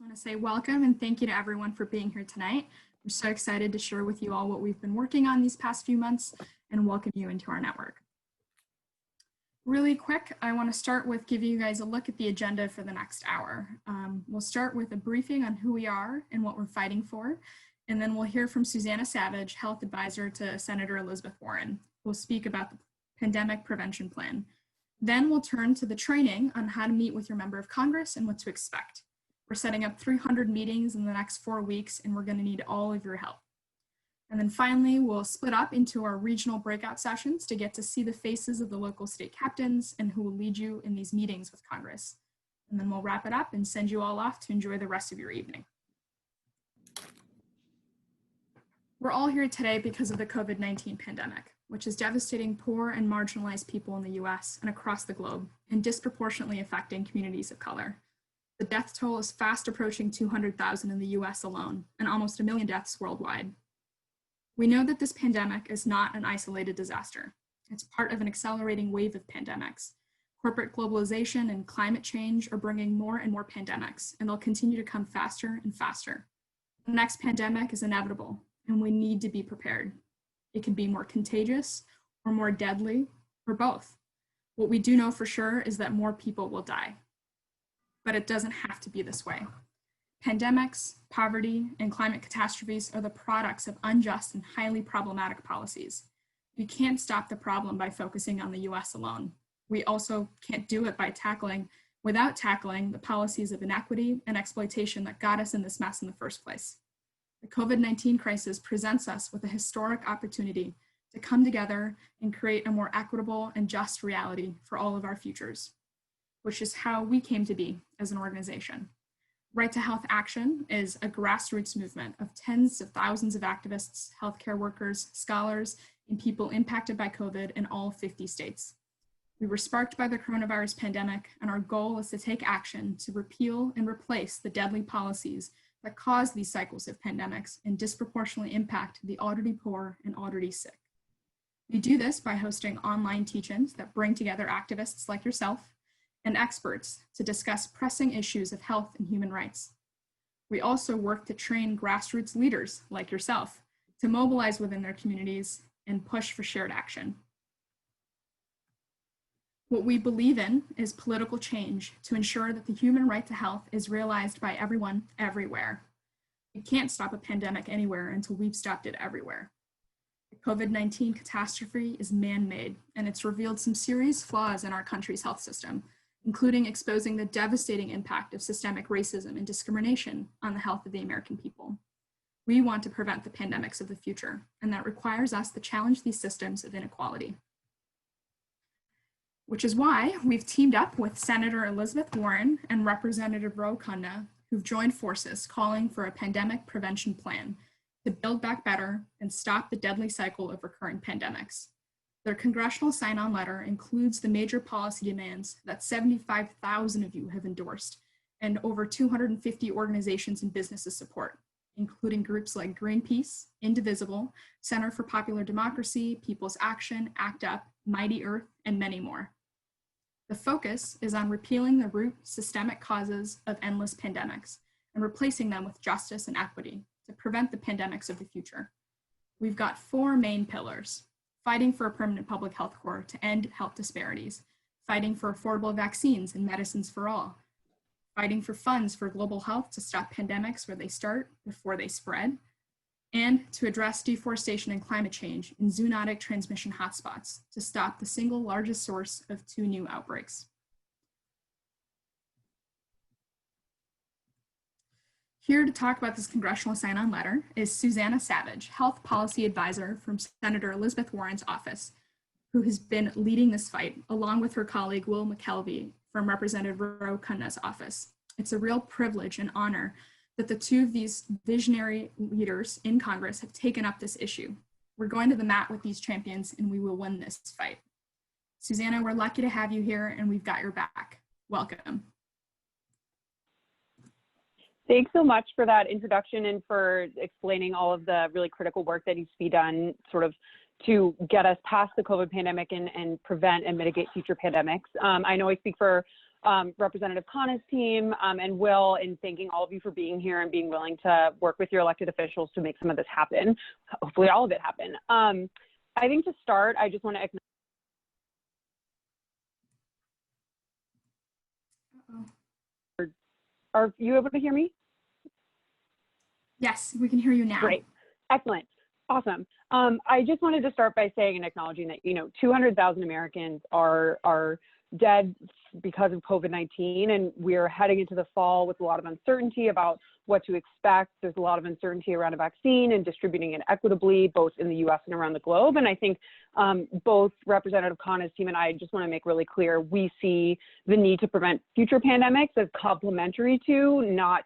want to say welcome and thank you to everyone for being here tonight. We're so excited to share with you all what we've been working on these past few months and welcome you into our network. Really quick, I want to start with giving you guys a look at the agenda for the next hour. We'll start with a briefing on who we are and what we're fighting for, and then we'll hear from Susanna Savage, Health Advisor to Senator Elizabeth Warren, who will speak about the Pandemic Prevention Plan. Then we'll turn to the training on how to meet with your member of Congress and what to expect. We're setting up 300 meetings in the next 4 weeks, and we're going to need all of your help. And then finally, we'll split up into our regional breakout sessions to get to see the faces of the local state captains and who will lead you in these meetings with Congress. And then we'll wrap it up and send you all off to enjoy the rest of your evening. We're all here today because of the COVID-19 pandemic, which is devastating poor and marginalized people in the US and across the globe and disproportionately affecting communities of color. The death toll is fast approaching 200,000 in the US alone and almost 1 million deaths worldwide. We know that this pandemic is not an isolated disaster. It's part of an accelerating wave of pandemics. Corporate globalization and climate change are bringing more and more pandemics, and they'll continue to come faster and faster. The next pandemic is inevitable, and we need to be prepared. It can be more contagious or more deadly or both. What we do know for sure is that more people will die, but it doesn't have to be this way. Pandemics, poverty, and climate catastrophes are the products of unjust and highly problematic policies. We can't stop the problem by focusing on the US alone. We also can't do it without tackling the policies of inequity and exploitation that got us in this mess in the first place. The COVID-19 crisis presents us with a historic opportunity to come together and create a more equitable and just reality for all of our futures, which is how we came to be as an organization. Right to Health Action is a grassroots movement of tens of thousands of activists, healthcare workers, scholars, and people impacted by COVID in all 50 states. We were sparked by the coronavirus pandemic, and our goal is to take action to repeal and replace the deadly policies that cause these cycles of pandemics and disproportionately impact the already poor and already sick. We do this by hosting online teach-ins that bring together activists like yourself and experts to discuss pressing issues of health and human rights. We also work to train grassroots leaders like yourself to mobilize within their communities and push for shared action. What we believe in is political change to ensure that the human right to health is realized by everyone, everywhere. We can't stop a pandemic anywhere until we've stopped it everywhere. The COVID-19 catastrophe is man-made, and it's revealed some serious flaws in our country's health system, including exposing the devastating impact of systemic racism and discrimination on the health of the American people. We want to prevent the pandemics of the future, and that requires us to challenge these systems of inequality. Which is why we've teamed up with Senator Elizabeth Warren and Representative Khanna, who've joined forces calling for a pandemic prevention plan to build back better and stop the deadly cycle of recurring pandemics. Their congressional sign-on letter includes the major policy demands that 75,000 of you have endorsed and over 250 organizations and businesses support, including groups like Greenpeace, Indivisible, Center for Popular Democracy, People's Action, ACT UP, Mighty Earth, and many more. The focus is on repealing the root systemic causes of endless pandemics and replacing them with justice and equity to prevent the pandemics of the future. We've got 4 main pillars: fighting for a permanent public health corps to end health disparities, fighting for affordable vaccines and medicines for all, fighting for funds for global health to stop pandemics where they start before they spread, and to address deforestation and climate change in zoonotic transmission hotspots to stop the single largest source of 2 new outbreaks. Here to talk about this congressional sign-on letter is Susanna Savage, Health Policy Advisor from Senator Elizabeth Warren's office, who has been leading this fight, along with her colleague Will McKelvey from Representative Khanna's office. It's a real privilege and honor that the 2 of these visionary leaders in Congress have taken up this issue. We're going to the mat with these champions, and we will win this fight. Susanna, we're lucky to have you here, and we've got your back. Welcome. Thanks so much for that introduction and for explaining all of the really critical work that needs to be done sort of to get us past the COVID pandemic and prevent and mitigate future pandemics. I know I speak for Representative Khanna's team, and Will, in thanking all of you for being here and being willing to work with your elected officials to make some of this happen, hopefully all of it happen. I think to start, I just want to acknowledge. Are you able to hear me? Yes, we can hear you now. Great. Excellent. Awesome. I just wanted to start by saying and acknowledging that, 200,000 Americans are dead because of COVID-19, and we're heading into the fall with a lot of uncertainty about what to expect. There's a lot of uncertainty around a vaccine and distributing it equitably, both in the US and around the globe. And I think both Representative Khanna's team and I just want to make really clear, we see the need to prevent future pandemics as complementary to, not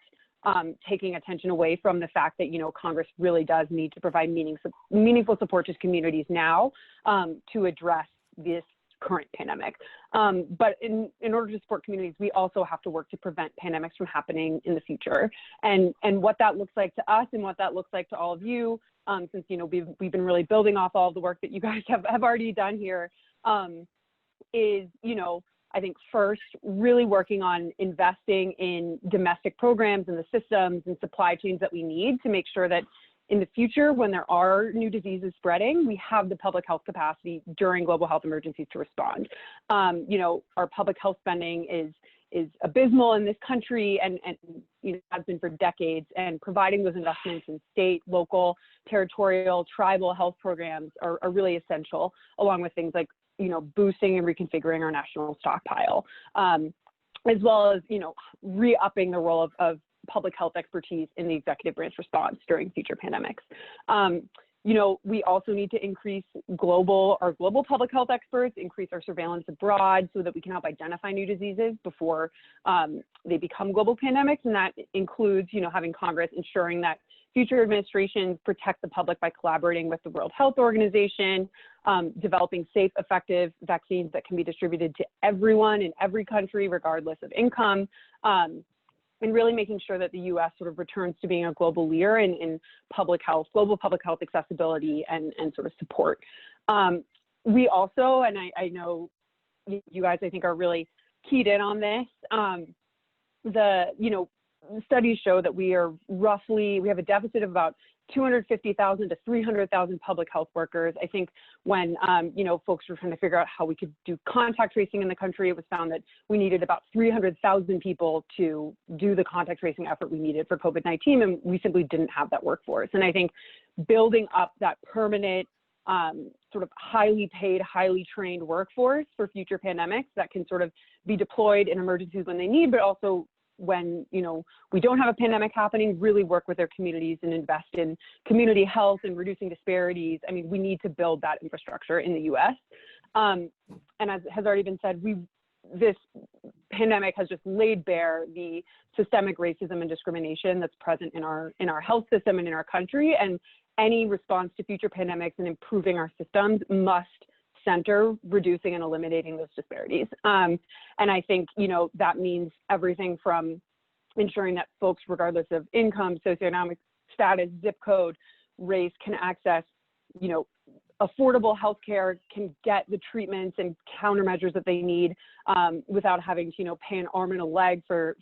taking attention away from the fact that, Congress really does need to provide meaningful support to communities now to address this current pandemic. But in order to support communities, we also have to work to prevent pandemics from happening in the future. And what that looks like to us and what that looks like to all of you, since, we've been really building off all of the work that you guys have already done here, is, I think first, really working on investing in domestic programs and the systems and supply chains that we need to make sure that in the future, when there are new diseases spreading, we have the public health capacity during global health emergencies to respond. Our public health spending is abysmal in this country and has been for decades, and providing those investments in state, local, territorial, tribal health programs are really essential, along with things like boosting and reconfiguring our national stockpile, as well as, re-upping the role of public health expertise in the executive branch response during future pandemics. We also need to increase our global public health experts, increase our surveillance abroad so that we can help identify new diseases before they become global pandemics. And that includes, having Congress ensuring that future administrations protect the public by collaborating with the World Health Organization, developing safe, effective vaccines that can be distributed to everyone in every country, regardless of income, and really making sure that the U.S. sort of returns to being a global leader in public health, global public health accessibility and sort of support. We also, and I know you guys, I think, are really keyed in on this, studies show that we have a deficit of about 250,000 to 300,000 public health workers. I think when, folks were trying to figure out how we could do contact tracing in the country, it was found that we needed about 300,000 people to do the contact tracing effort we needed for COVID-19, and we simply didn't have that workforce. And I think building up that permanent, sort of highly paid, highly trained workforce for future pandemics that can sort of be deployed in emergencies when they need, but also when we don't have a pandemic happening, really work with their communities and invest in community health and reducing disparities. I mean, we need to build that infrastructure in the U.S. And as has already been said, this pandemic has just laid bare the systemic racism and discrimination that's present in our health system and in our country. And any response to future pandemics and improving our systems must center reducing and eliminating those disparities. And I think, that means everything from ensuring that folks, regardless of income, socioeconomic status, zip code, race, can access, affordable healthcare, can get the treatments and countermeasures that they need without having to, pay an arm and a leg for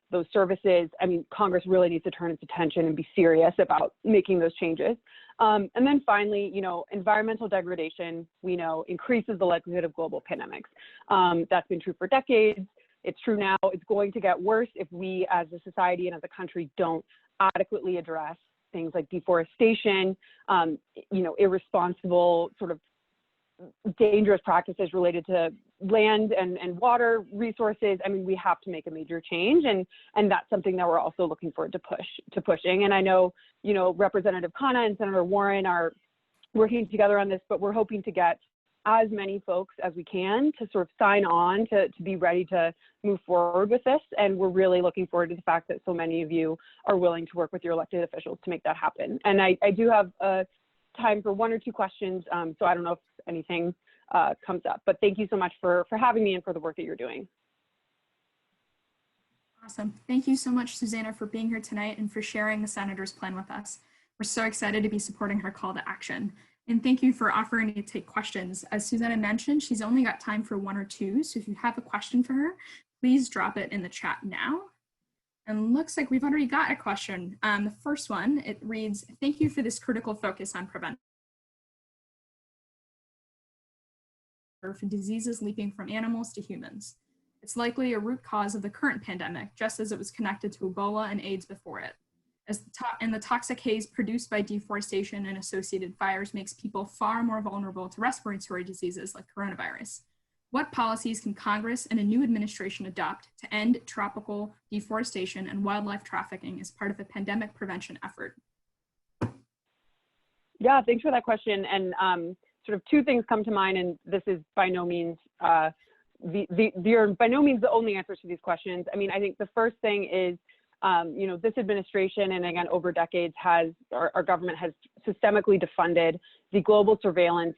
those services. I mean, Congress really needs to turn its attention and be serious about making those changes. And then finally, environmental degradation, we know, increases the likelihood of global pandemics. That's been true for decades. It's true now. It's going to get worse if we as a society and as a country don't adequately address things like deforestation, irresponsible sort of dangerous practices related to land and water resources. I mean, we have to make a major change, and that's something that we're also looking forward to pushing. And I know, Representative Khanna and Senator Warren are working together on this, but we're hoping to get as many folks as we can to sort of sign on to be ready to move forward with this. And we're really looking forward to the fact that so many of you are willing to work with your elected officials to make that happen. And I do have time for one or two questions, so I don't know if anything comes up, but thank you so much for having me and for the work that you're doing. Awesome. Thank you so much, Susanna, for being here tonight and for sharing the Senator's plan with us. We're so excited to be supporting her call to action. And thank you for offering to take questions. As Susanna mentioned, she's only got time for one or two, so if you have a question for her, please drop it in the chat now. And looks like we've already got a question. The first one, it reads, thank you for this critical focus on prevention for diseases leaping from animals to humans. It's likely a root cause of the current pandemic, just as it was connected to Ebola and AIDS before it. And the toxic haze produced by deforestation and associated fires makes people far more vulnerable to respiratory diseases like coronavirus. What policies can Congress and a new administration adopt to end tropical deforestation and wildlife trafficking as part of a pandemic prevention effort? Yeah, thanks for that question. And sort of two things come to mind, and this is by no means by no means the only answers to these questions. I mean, I think the first thing is, this administration, and again, over decades, our government has systemically defunded the global surveillance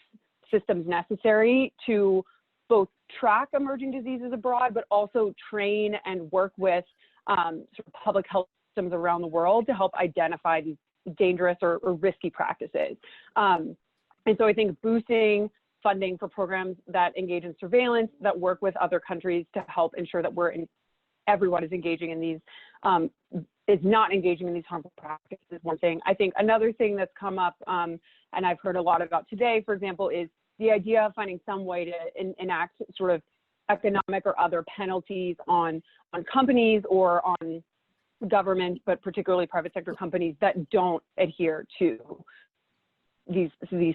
systems necessary to both track emerging diseases abroad, but also train and work with sort of public health systems around the world to help identify these dangerous or risky practices. And so I think boosting funding for programs that engage in surveillance, that work with other countries to help ensure that everyone is engaging in these, is not engaging in these harmful practices is one thing. I think another thing that's come up, and I've heard a lot about today, for example, is the idea of finding some way to enact sort of economic or other penalties on companies or on government, but particularly private sector companies that don't adhere to these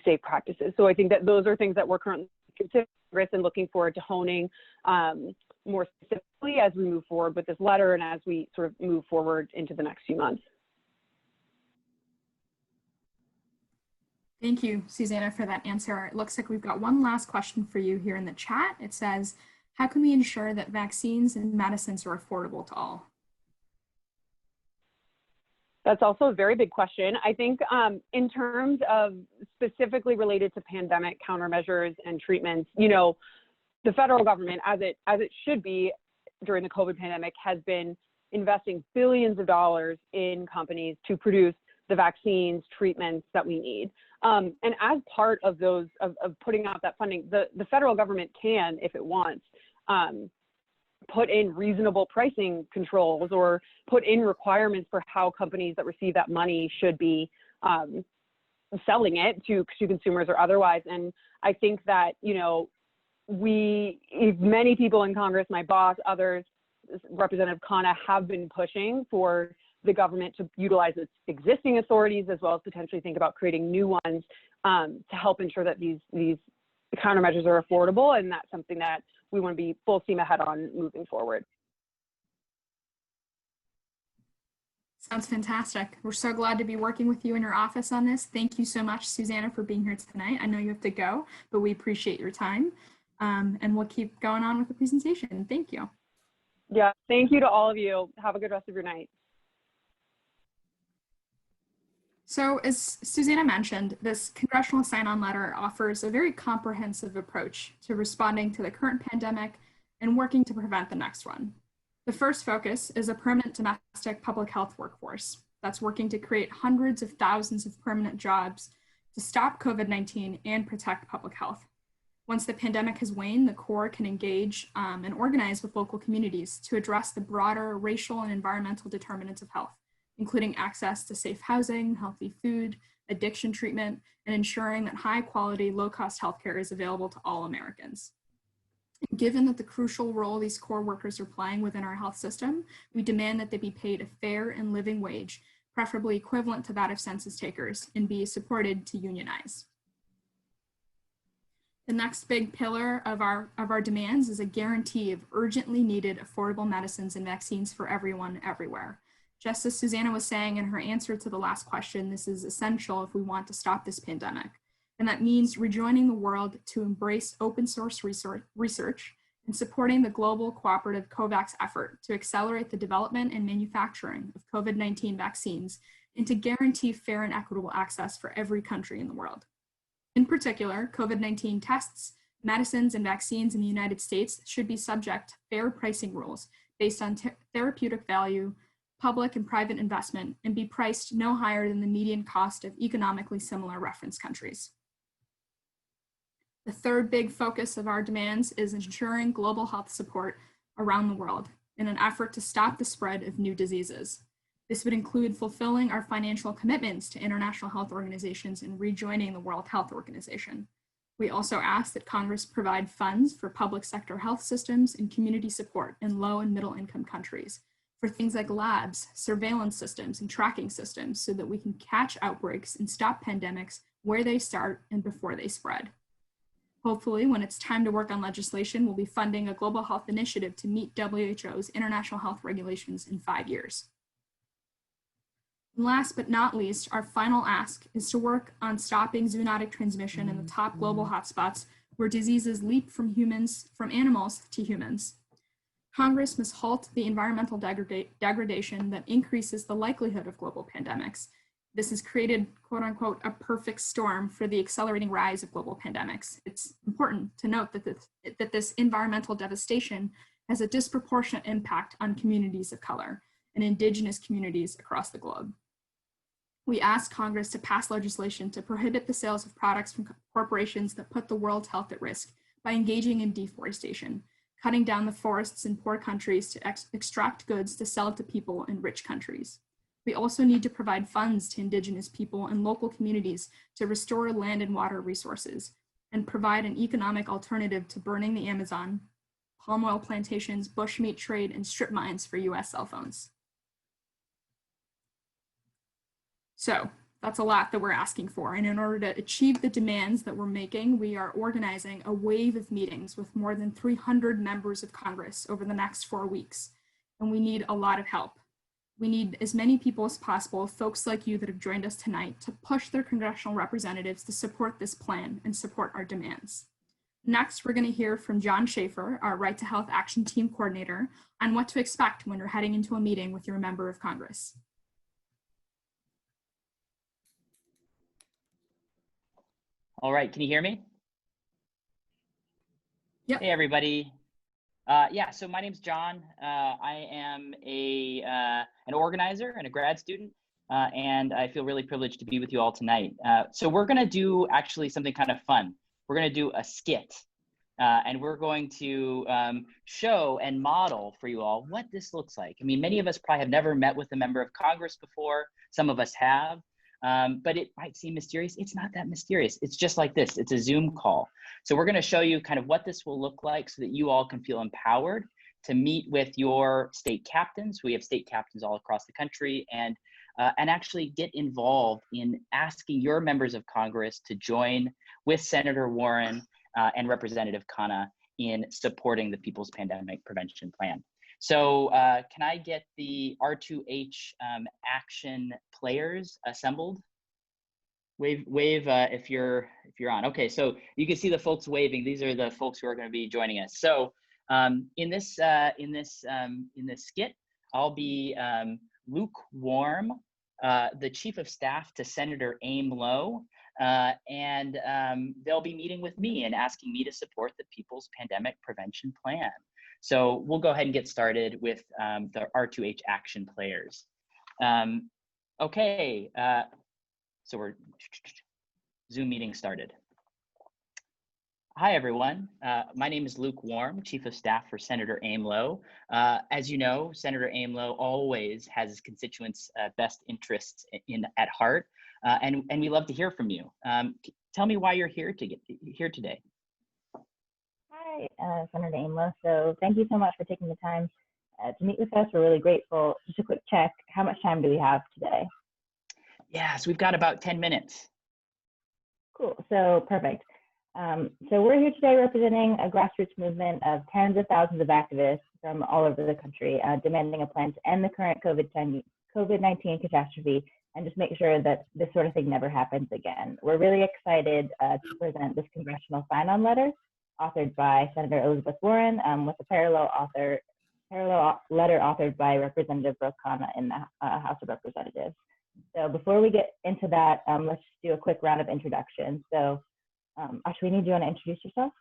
safe practices. So I think that those are things that we're currently considering and looking forward to honing more specifically as we move forward with this letter and as we sort of move forward into the next few months. Thank you, Susanna, for that answer. It looks like we've got one last question for you here in the chat. It says, how can we ensure that vaccines and medicines are affordable to all? That's also a very big question. I think in terms of specifically related to pandemic countermeasures and treatments, the federal government, as it should be during the COVID pandemic, has been investing billions of dollars in companies to produce the vaccines, treatments that we need. And as part of those, of putting out that funding, the federal government can, if it wants, put in reasonable pricing controls or put in requirements for how companies that receive that money should be selling it to consumers or otherwise. And I think that, many people in Congress, my boss, others, Representative Khanna, have been pushing for the government to utilize its existing authorities as well as potentially think about creating new ones to help ensure that these countermeasures are affordable, and that's something that we want to be full steam ahead on moving forward. Sounds fantastic. We're so glad to be working with you in your office on this. Thank you so much, Susanna, for being here tonight. I know you have to go, but we appreciate your time. And we'll keep going on with the presentation. Thank you. Yeah, thank you to all of you. Have a good rest of your night. So as Susanna mentioned, this congressional sign-on letter offers a very comprehensive approach to responding to the current pandemic and working to prevent the next one. The first focus is a permanent domestic public health workforce that's working to create hundreds of thousands of permanent jobs to stop COVID-19 and protect public health. Once the pandemic has waned, the Corps can engage and organize with local communities to address the broader racial and environmental determinants of health, including access to safe housing, healthy food, addiction treatment, and ensuring that high-quality, low-cost healthcare is available to all Americans. Given that the crucial role these core workers are playing within our health system, we demand that they be paid a fair and living wage, preferably equivalent to that of census takers, and be supported to unionize. The next big pillar of our demands is a guarantee of urgently needed affordable medicines and vaccines for everyone, everywhere. Just as Susanna was saying in her answer to the last question, this is essential if we want to stop this pandemic. And that means rejoining the world to embrace open source research and supporting the global cooperative COVAX effort to accelerate the development and manufacturing of COVID-19 vaccines and to guarantee fair and equitable access for every country in the world. In particular, COVID-19 tests, medicines, and vaccines in the United States should be subject to fair pricing rules based on therapeutic value, public and private investment, and be priced no higher than the median cost of economically similar reference countries. The third big focus of our demands is ensuring global health support around the world in an effort to stop the spread of new diseases. This would include fulfilling our financial commitments to international health organizations and rejoining the World Health Organization. We also ask that Congress provide funds for public sector health systems and community support in low and middle income countries for things like labs, surveillance systems, and tracking systems so that we can catch outbreaks and stop pandemics where they start and before they spread. Hopefully, when it's time to work on legislation, we'll be funding a global health initiative to meet WHO's international health regulations in 5 years. And last but not least, our final ask is to work on stopping zoonotic transmission in the top global hotspots where diseases leap from animals to humans. Congress must halt the environmental degradation that increases the likelihood of global pandemics. This has created, quote unquote, a perfect storm for the accelerating rise of global pandemics. It's important to note that this environmental devastation has a disproportionate impact on communities of color and indigenous communities across the globe. We ask Congress to pass legislation to prohibit the sales of products from corporations that put the world's health at risk by engaging in deforestation, cutting down the forests in poor countries to extract goods to sell to people in rich countries. We also need to provide funds to indigenous people and local communities to restore land and water resources and provide an economic alternative to burning the Amazon, palm oil plantations, bushmeat trade, and strip mines for US cell phones. So that's a lot that we're asking for. And in order to achieve the demands that we're making, we are organizing a wave of meetings with more than 300 members of Congress over the next 4 weeks. And we need a lot of help. We need as many people as possible, folks like you that have joined us tonight, to push their congressional representatives to support this plan and support our demands. Next, we're going to hear from John Schaefer, our Right to Health Action Team Coordinator, on what to expect when you're heading into a meeting with your member of Congress. All right, can you hear me? Yep. Hey, everybody. Yeah, so my name's John. I am an organizer and a grad student, and I feel really privileged to be with you all tonight. So we're gonna do actually something kind of fun. We're gonna do a skit, and we're going to show and model for you all what this looks like. I mean, many of us probably have never met with a member of Congress before. Some of us have. But it might seem mysterious. It's not that mysterious. It's just like this. It's a Zoom call. So we're going to show you kind of what this will look like so that you all can feel empowered to meet with your state captains. We have state captains all across the country, and actually get involved in asking your members of Congress to join with Senator Warren and Representative Khanna in supporting the People's Pandemic Prevention Plan. So can I get the R2H action players assembled? Wave if you're on. Okay, so you can see the folks waving. These are the folks who are going to be joining us. So in this skit, I'll be lukewarm, the Chief of Staff to Senator Aim Lowe, and they'll be meeting with me and asking me to support the People's Pandemic Prevention Plan. So we'll go ahead and get started with the R2H action players. Okay, so we're Zoom meeting started. Hi, everyone. My name is Luke Warm, Chief of Staff for Senator Aim Lowe. As you know, Senator Aim Lowe always has his constituents' best interests at heart, and we love to hear from you. Tell me why you're here today. Hi, Senator Aim Lowe. So thank you so much for taking the time to meet with us. We're really grateful. Just a quick check. How much time do we have today? Yeah, so we've got about 10 minutes. Cool. So perfect. So we're here today representing a grassroots movement of tens of thousands of activists from all over the country, demanding a plan to end the current COVID-19 catastrophe and just make sure that this sort of thing never happens again. We're really excited to present this congressional sign-on letter authored by Senator Elizabeth Warren with a parallel letter authored by Representative Brooke Khanna in the House of Representatives. So before we get into that, let's just do a quick round of introductions. So Ashwini, do you want to introduce yourself?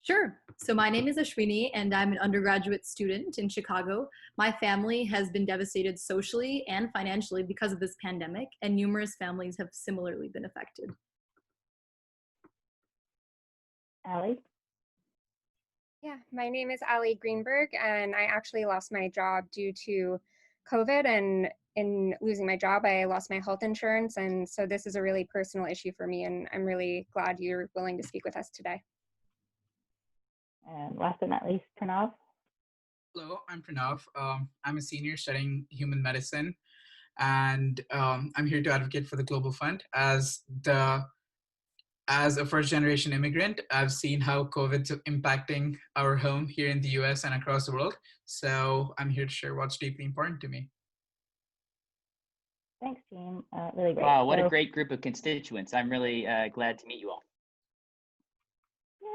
Sure. So my name is Ashwini, and I'm an undergraduate student in Chicago. My family has been devastated socially and financially because of this pandemic, and numerous families have similarly been affected. Allie? Yeah, my name is Ali Greenberg, and I actually lost my job due to COVID. And in losing my job, I lost my health insurance. And so this is a really personal issue for me, and I'm really glad you're willing to speak with us today. And last but not least, Pranav. Hello, I'm Pranav. I'm a senior studying human medicine, and I'm here to advocate for the Global Fund. As a first-generation immigrant, I've seen how COVID's impacting our home here in the US and across the world. So I'm here to share what's deeply important to me. Thanks, team. Really great. Wow, what So, a great group of constituents. I'm really glad to meet you all.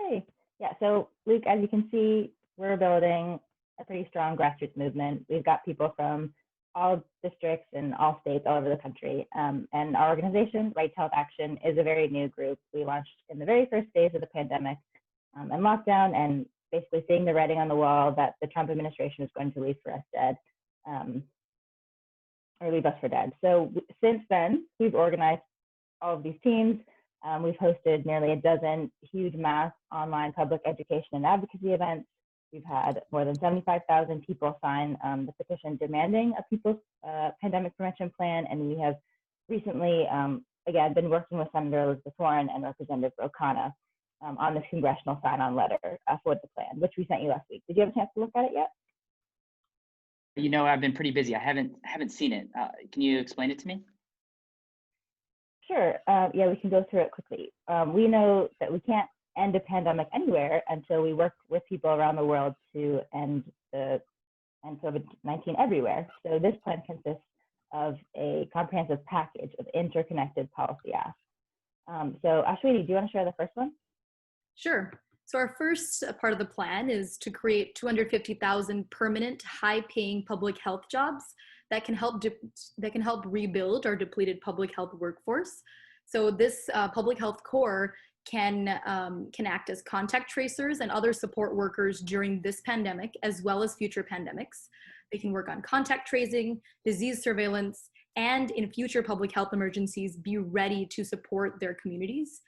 yay. Yeah, so Luke, as you can see, we're building a pretty strong grassroots movement. We've got people from all districts and all states all over the country. And our organization, Right to Health Action, is a very new group. We launched in the very first phase of the pandemic and lockdown, and basically seeing the writing on the wall that the Trump administration is going to leave for us dead, or leave us for dead. So since then, we've organized all of these teams. We've hosted nearly a dozen huge mass online public education and advocacy events. We've had more than 75,000 people sign the petition demanding a people's pandemic prevention plan. And we have recently, again, been working with Senator Elizabeth Warren and Representative Khanna on this congressional sign-on letter for the plan, which we sent you last week. Did you have a chance to look at it yet? You know, I've been pretty busy. I haven't seen it. Can you explain it to me? Sure. Yeah, we can go through it quickly. We know that we can't end a pandemic anywhere until we work with people around the world to end COVID-19 everywhere. So this plan consists of a comprehensive package of interconnected policy asks. So Ashwini, do you want to share the first one? Sure. So our first part of the plan is to create 250,000 permanent, high-paying public health jobs that can help rebuild our depleted public health workforce. So this public health core can act as contact tracers and other support workers during this pandemic, as well as future pandemics. They can work on contact tracing, disease surveillance, and in future public health emergencies, be ready to support their communities.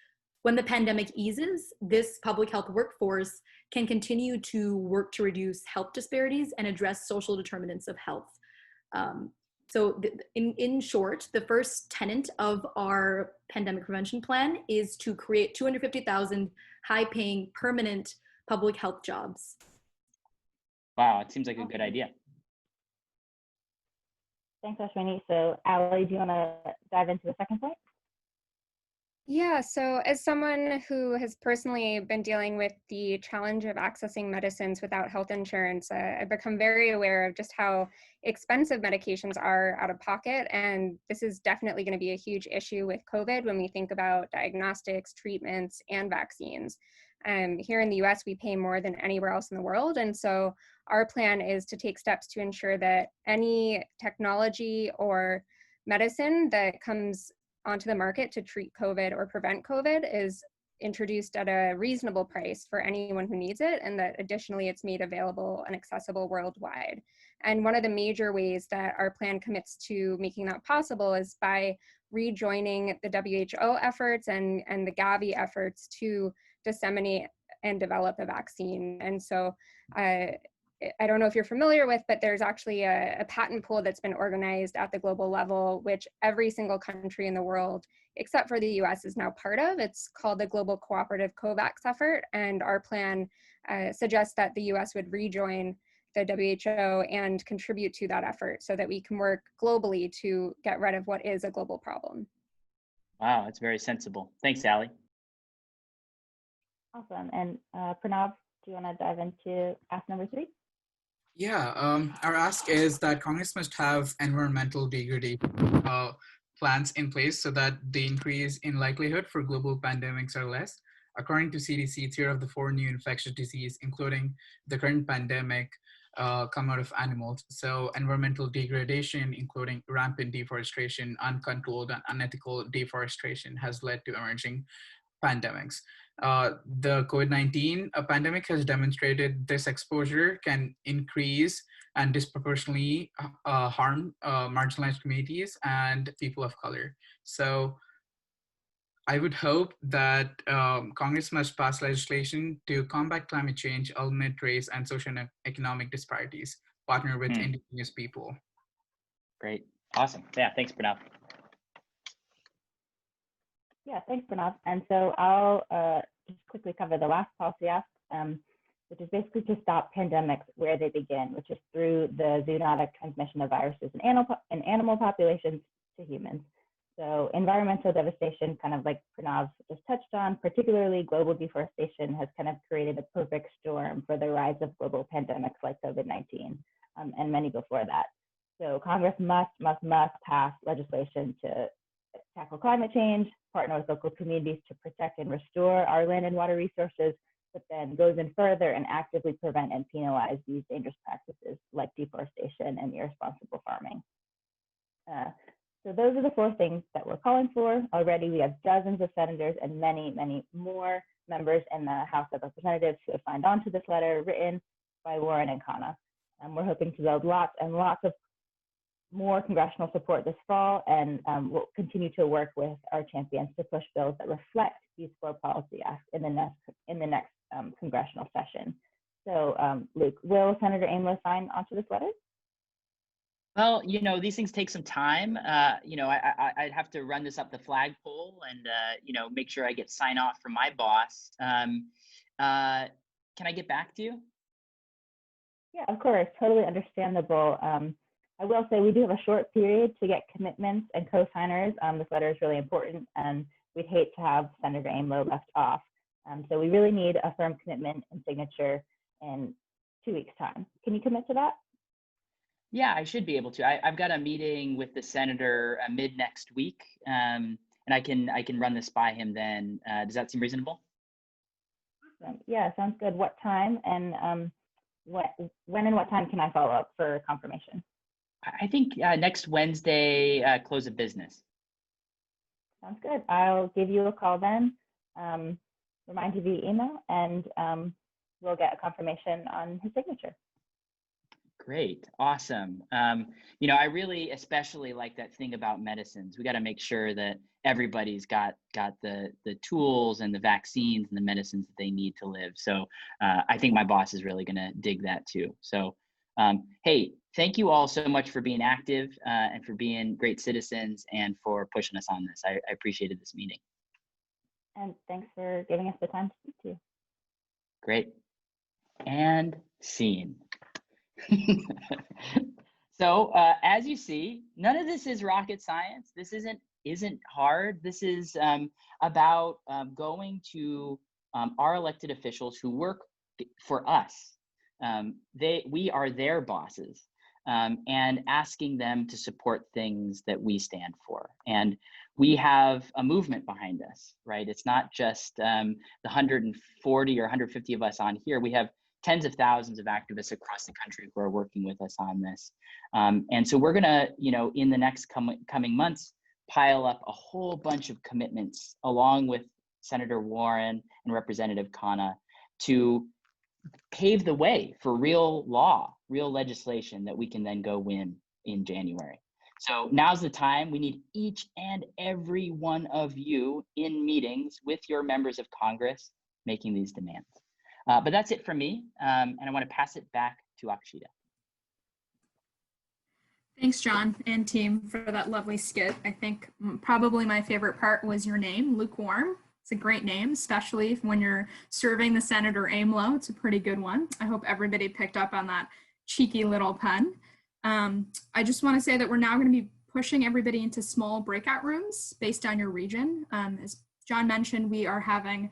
When the pandemic eases, this public health workforce can continue to work to reduce health disparities and address social determinants of health. In short, the first tenet of our pandemic prevention plan is to create 250,000 high-paying permanent public health jobs. Wow, it seems like a good idea. Thanks, Ashwini. So Ali, do you want to dive into the second point? Yeah, so as someone who has personally been dealing with the challenge of accessing medicines without health insurance, I've become very aware of just how expensive medications are out of pocket. And this is definitely going to be a huge issue with COVID when we think about diagnostics, treatments, and vaccines. Here in the US, we pay more than anywhere else in the world. And so our plan is to take steps to ensure that any technology or medicine that comes onto the market to treat COVID or prevent COVID is introduced at a reasonable price for anyone who needs it, and that additionally it's made available and accessible worldwide. And one of the major ways that our plan commits to making that possible is by rejoining the WHO efforts and the Gavi efforts to disseminate and develop a vaccine. And so I don't know if you're familiar with, but there's actually a patent pool that's been organized at the global level, which every single country in the world, except for the US, is now part of. It's called the Global Cooperative COVAX effort. And our plan suggests that the US would rejoin the WHO and contribute to that effort so that we can work globally to get rid of what is a global problem. Wow, that's very sensible. Thanks, Ali. Awesome. And Pranav, do you want to dive into ask number 3? Yeah, our ask is that Congress must have environmental degradation plans in place so that the increase in likelihood for global pandemics are less. According to CDC, 3 of the 4 new infectious diseases, including the current pandemic, come out of animals. So environmental degradation, including rampant deforestation, uncontrolled and unethical deforestation, has led to emerging pandemics. The COVID-19 pandemic has demonstrated this exposure can increase and disproportionately harm marginalized communities and people of color. So I would hope that Congress must pass legislation to combat climate change, eliminate race and social and economic disparities, partner with indigenous people. Great. Awesome. Yeah, thanks, Pranav. Yeah, thanks, Pranav. And so I'll just quickly cover the last policy ask, which is basically to stop pandemics where they begin, which is through the zoonotic transmission of viruses in animal populations to humans. So environmental devastation, kind of like Pranav just touched on, particularly global deforestation, has kind of created a perfect storm for the rise of global pandemics like COVID-19 and many before that. So Congress must pass legislation to tackle climate change, partner with local communities to protect and restore our land and water resources, but then goes in further and actively prevent and penalize these dangerous practices like deforestation and irresponsible farming. So those are the 4 things that we're calling for. Already we have dozens of senators and many, many more members in the House of Representatives who have signed on to this letter written by Warren and Khanna. We're hoping to build lots and lots of more congressional support this fall, and we'll continue to work with our champions to push bills that reflect these 4 policy asks in the next congressional session. So Luke, will Senator Amlo sign onto this letter? Well, you know, these things take some time. You know, I'd have to run this up the flagpole and, you know, make sure I get sign off from my boss. Can I get back to you? Yeah, of course, totally understandable. I will say we do have a short period to get commitments and co-signers. This letter is really important, and we'd hate to have Senator Amlo left off. So we really need a firm commitment and signature in 2 weeks' time. Can you commit to that? Yeah, I should be able to. I've got a meeting with the senator mid next week, and I can run this by him then. Does that seem reasonable? Yeah, sounds good. What time and when and what time can I follow up for confirmation? I think next Wednesday, close of business. Sounds good. I'll give you a call then, remind you via email, and we'll get a confirmation on his signature. Great. Awesome. You know, I really especially like that thing about medicines. We got to make sure that everybody's got the tools and the vaccines and the medicines that they need to live. So I think my boss is really going to dig that too. So hey, thank you all so much for being active and for being great citizens and for pushing us on this. I appreciated this meeting. And thanks for giving us the time to speak to you. Great. And scene. So as you see, none of this is rocket science. This isn't hard. This is about going to our elected officials who work for us. We are their bosses, and asking them to support things that we stand for. And we have a movement behind us, right? It's not just the 140 or 150 of us on here. We have tens of thousands of activists across the country who are working with us on this. And so we're gonna, you know, in the next coming months, pile up a whole bunch of commitments along with Senator Warren and Representative Khanna to pave the way for real law, real legislation that we can then go win in January. So now's the time. We need each and every one of you in meetings with your members of Congress making these demands. But that's it from me, and I want to pass it back to Akshita. Thanks, John and team, for that lovely skit. I think probably my favorite part was your name, Lukewarm. It's a great name, especially when you're serving the Senator Amlo. It's a pretty good one. I hope everybody picked up on that cheeky little pun. I just want to say that we're now going to be pushing everybody into small breakout rooms based on your region. As John mentioned, we are having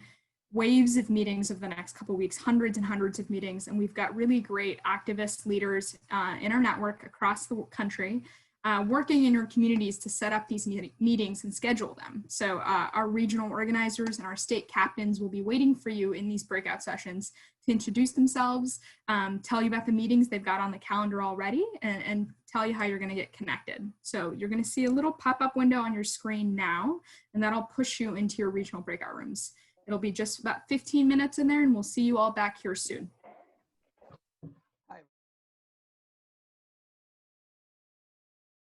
waves of meetings over the next couple of weeks, hundreds and hundreds of meetings, and we've got really great activist leaders in our network across the country working in your communities to set up these meetings and schedule them. So our regional organizers and our state captains will be waiting for you in these breakout sessions to introduce themselves, tell you about the meetings they've got on the calendar already, and tell you how you're going to get connected. So you're going to see a little pop-up window on your screen now, and that'll push you into your regional breakout rooms. It'll be just about 15 minutes in there, and we'll see you all back here soon.